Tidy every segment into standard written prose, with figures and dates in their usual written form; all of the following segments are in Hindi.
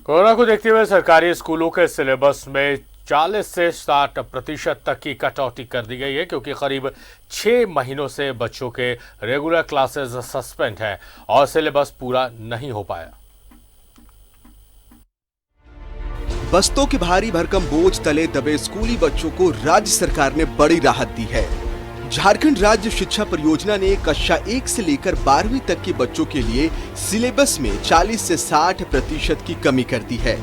कोरोना को देखते हुए सरकारी स्कूलों के सिलेबस में 40 से 60% तक की कटौती कर दी गई है, क्योंकि करीब 6 महीनों से बच्चों के रेगुलर क्लासेस सस्पेंड हैं और सिलेबस पूरा नहीं हो पाया। बस्तों के भारी भरकम बोझ तले दबे स्कूली बच्चों को राज्य सरकार ने बड़ी राहत दी है। झारखंड राज्य शिक्षा परियोजना ने कक्षा 1 से लेकर 12वीं तक के बच्चों के लिए सिलेबस में 40 से 60% की कमी कर दी है।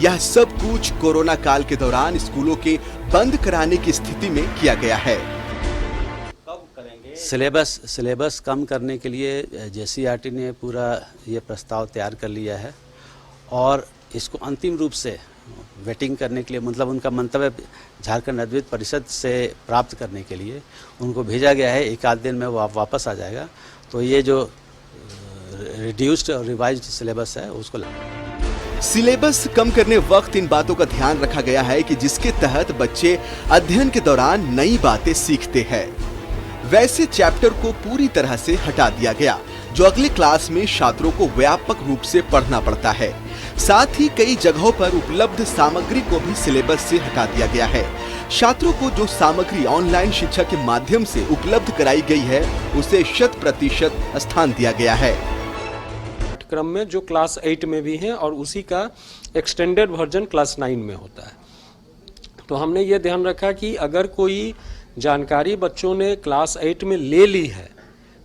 यह सब कुछ कोरोना काल के दौरान स्कूलों के बंद कराने की स्थिति में किया गया है। सिलेबस कम करने के लिए JCERT ने पूरा ये प्रस्ताव तैयार कर लिया है और इसको अंतिम रूप से वेटिंग करने के लिए, मतलब उनका मंतव्य झारखंड अद्वैत परिषद से प्राप्त करने के लिए उनको भेजा गया है। एक आध दिन में वो वापस आ जाएगा। तो ये जो रिड्यूस्ड और रिवाइज्ड सिलेबस है उसको सिलेबस कम करने वक्त इन बातों का ध्यान रखा गया है कि जिसके तहत बच्चे अध्ययन के दौरान नई बातें सीखते हैं। वैसे चैप्टर को पूरी तरह से हटा दिया गया, जो अगले क्लास में छात्रों को व्यापक रूप से पढ़ना पड़ता है। साथ ही कई जगहों पर उपलब्ध सामग्री को भी सिलेबस से हटा दिया गया है। छात्रों को जो सामग्री ऑनलाइन शिक्षा के माध्यम से उपलब्ध कराई गई है, उसे 100% स्थान दिया गया है। पाठ्यक्रम में जो क्लास 8 में भी है और उसी का एक्सटेंडेड वर्जन क्लास 9 में होता है। तो हमने ये ध्यान रखा कि अगर कोई जानकारी बच्चों ने क्लास 8 में ले ली है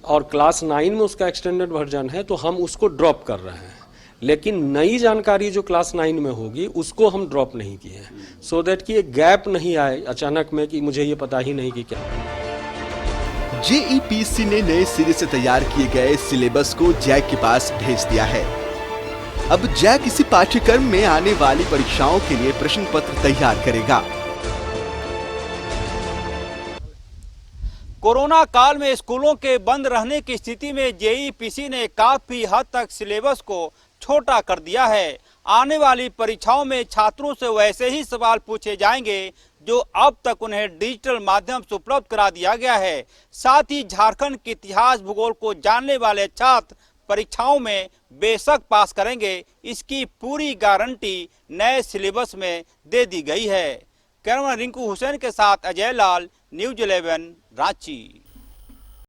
और क्लास 9 में उसका एक्सटेंडेड वर्जन है, तो हम उसको ड्रॉप कर रहे हैं। लेकिन नई जानकारी जो क्लास 9 में होगी उसको हम ड्रॉप नहीं किए हैं, सो दैट कि एक गैप नहीं आए अचानक में कि मुझे ये पता ही नहीं कि क्या। JEPC ने नए सिरे से तैयार किए गए सिलेबस को जैक के पास भेज दिया है। अब जैक इसी पाठ्यक्रम में आने वाली परीक्षाओं के लिए प्रश्न पत्र तैयार करेगा। कोरोना काल में स्कूलों के बंद रहने की स्थिति में JEPC ने काफी हद तक सिलेबस को छोटा कर दिया है। आने वाली परीक्षाओं में छात्रों से वैसे ही सवाल पूछे जाएंगे जो अब तक उन्हें डिजिटल माध्यम से उपलब्ध करा दिया गया है। साथ ही झारखंड के इतिहास भूगोल को जानने वाले छात्र परीक्षाओं में बेशक पास करेंगे, इसकी पूरी गारंटी नए सिलेबस में दे दी गई है। कैमरा रिंकू हुसैन के साथ अजय लाल, न्यूज़ 11 रांची।